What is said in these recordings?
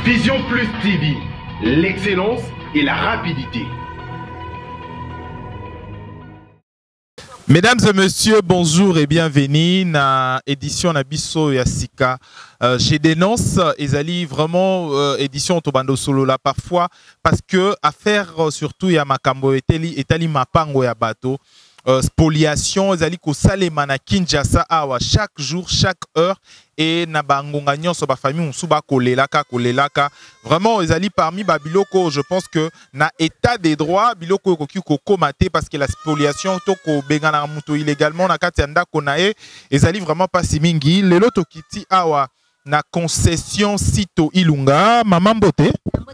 Vision Plus TV, l'excellence et la rapidité. Mesdames et messieurs, bonjour et bienvenue dans l'édition Nabiso Yassika. Je dénonce, Ezali, vraiment édition Tobando Solo là parfois parce que affaire surtout ya makambo etali mapango ya bateau. Spoliation, Ezali ko salema na Kinshasa awa chaque jour, chaque heure et na bangonga nyonso ba famille musuba kolelaka. Vraiment Ezali parmi babiloko, je pense que na état des droits biloko koki ko komate parce que la spoliation to ko bengana muto illégalement na kati ndako na e Ezali vraiment pas si mingi lelo to kiti awa na concession sito Ilunga. Maman Mbote papa.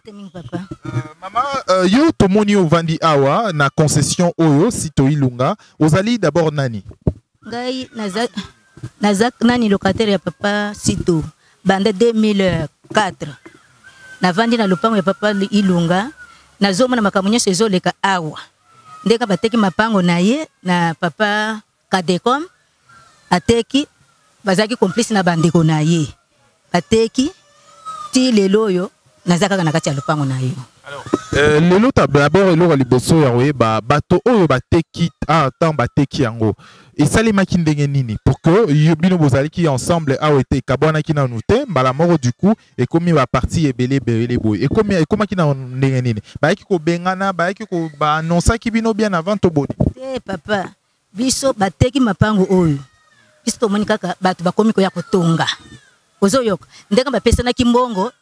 Maman yo tomoni ovandi awa na concession oyo sito Ilunga ozali d'abord nani? Ngai nazak nani locataire ya papa sito banda 2004 navandi na lopango ya papa Ilunga nazomona makambo nyonso ezoleka awa ndeka bateki mapango na ye na papa Kadekom ateki bazaki complice na bandeko na ye bateki ti lelo oyo nazaka na kati ya lopango na yo. Alors lelo d'abord eloko liboso ya oyeba bato oyo bateki temps bateki yango esalemaki ndenge nini pour que bino bozalaki ensemble awa ete ekabwanaki nanu te mbala moko du coup ekomi baparti ebele boye ekomaki na ndenge nini bayaki kobengana bayaki baannonsaki bino bien avant toboni te papa biso bateki mapango oyo biso tomoni kaka bato bakomi koya kotonga ozoyoka ndenge bapesanaki mbongo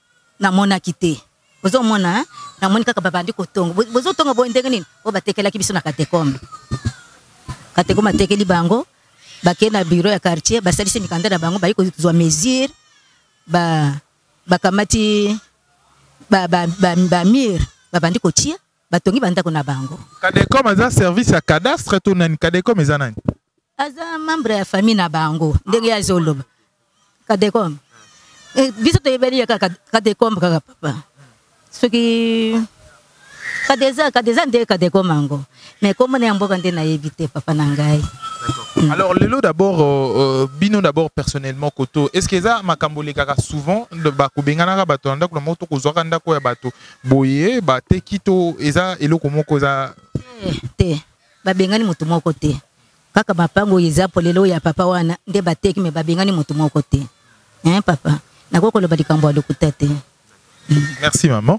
namonaki te ozomona namoni kaka babandi kotonga bozotonga boye ndenge nini o batekelaki biso na Katekom atekeli bango bake na bureau ya quartier basalisi mikanda na bango bayi kozwa mesure bakamati mir babandi kotia batongi bandako na bango. Kadekom aza service ya cadastre to nani? Kadekom eza nani? Aza membre ya famille na bango ndenge ya zoloba Kadekom biso toyebeli ya Kadekom kaka papa soki kadeza nde Kadekom mango mais comme na mboka nde na éviter papa na ngai. Alors lelo d'abord bino d'abord personnellement koto est-ce que ça makambo lekaka souvent de bakobengana ka bato ndako na moto kozwaka ndako ya bato boye bateki to eza eloko moko za te babengani mutu moko te kaka mapango eza polelo ya papa wana nde bateki me babengani mutu moko te papa nakoko lo balikambo alokuta te. Merci maman.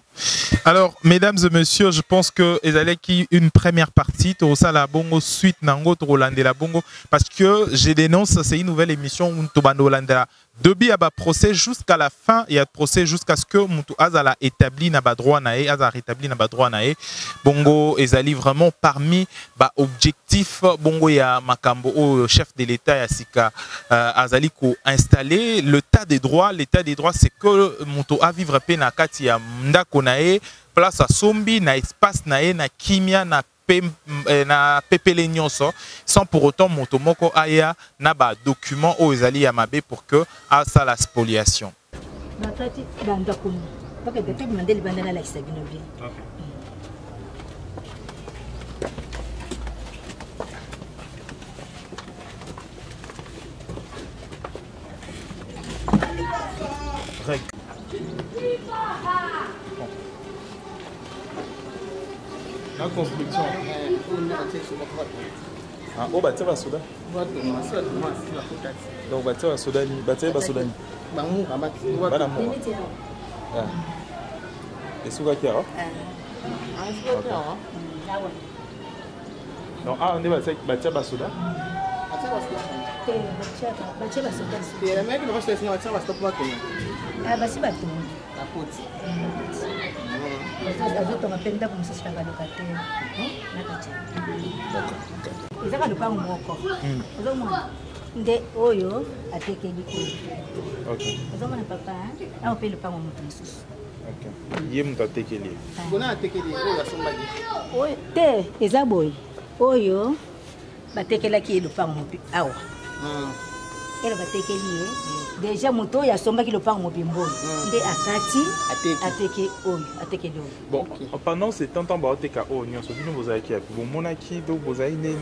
Alors mesdames et messieurs, je pense que ezalaki une première partie to sala bongo suite nango to la bongo parce que je dénonce c'est une nouvelle émission où to bando landela depuis à procès jusqu'à la fin et à procès jusqu'à ce que mutu azala établi na ba droit nae azala rétabli na ba droit nae bongo ezali vraiment parmi ba objectif bongo ya makambo au chef de l'état ya sika azali ko installer l'état des droits c'est que mutu a vivre pe na kati ya ndako nae place à sombi na espace nae na kimia na pepele nyonso sans pour autant motomoko aya na ba document o ezali ya mabe pour que à ça la spoliation. La construction. Ah, oh, bah, tu vas soudain. Donc, bah, tu vas soudain. Bah, tu vas soudain. Ah. Et soudain qui a? Non, ah, on est bah, tu vas soudain. nde oyo atekeli oyo ozomona papa aho pe lupango mutu mosusu ye mutu atekeli bona atekeli oyo asombaki oyo te eza boye oyo batekelaki lupango mopi awa elo batekeli ye déjà mutu oyo asombaki lupango mobimbo nde akati ateke oyo atekeli oyo. Bon, pendant ce temps baoteka oyo nyonso bino bozalaki yapi bomonaki do bozali neni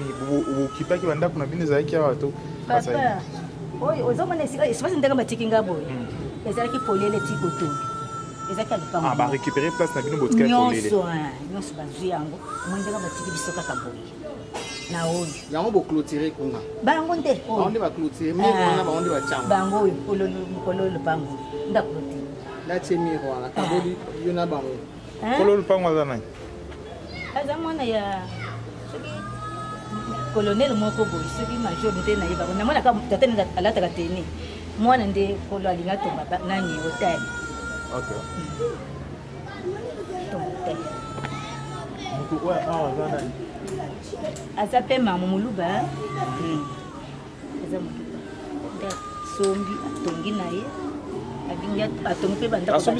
bokipaki bandako na bino ezalaki awa to papa oyo ozomona espasi ndenge batiki nga boye ezalaki polele ti koto ezaki alupango Ah, bah récupérer place na bino botika kolele. nyonso bazwi yango omwendeka batiki biso kaka boye na oyo yango boclôturer kunga bango nde bango nde baclôturer mire wana bango nde bacanga bango oyo mokolo lupango ndakulotiri latie mire wana kaboli yo na bango Kolo lupango aza nani? aza mwana ya soki colonel moko boye soki major nde nayebako namonaka tata nde alataka teni mwana nde kolo alinga tomba nani hotel aza mpe mamo moluba aza moluba nde asombi atongi na ye abingi atongi mpe bandako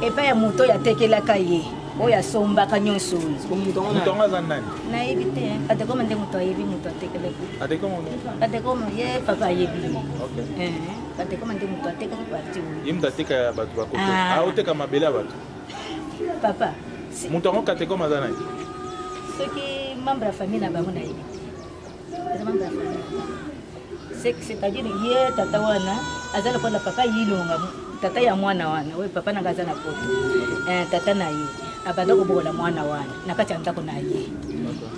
epai ya moto oyo atekelaka ye oyo asombaka nyonso oyo Mutongo aza nani? nayebi te adekoma nde moto ayebi moto atekelaki adekoma ye papa ayebi ye adekoma nde moto atekaki parti oyo Ye mutu ateka ya bato bakote. Aoteka mabele ya bato. papa Mutongo katekoma aza nani? soki membre ya famille na bango nayebi te aza membre ya famille c'est-à-dire ye tata wana aza lokola papa yilonga tata ya mwana wana oyo papa nanga aza na poto tata na ye abanda kobokola mwana wana na kati ya ndako na ye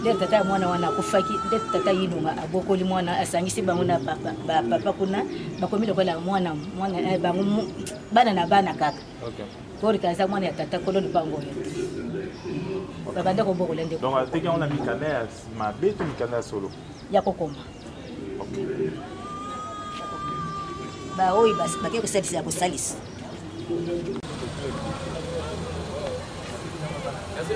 nde tata ya mwana wana akufaki nde tata yilonga abokoli mwana asangisi bango na papa kuna bakomi lokola mwana bango bana na bana kaka porika aza mwana ya tata kolo lupango oyo babanda kobokola nde donc ateki yango na mikanda ya mabe to mikanda ya solo ya kokoma baoyo bake kosalisa ya kosalisa Merci,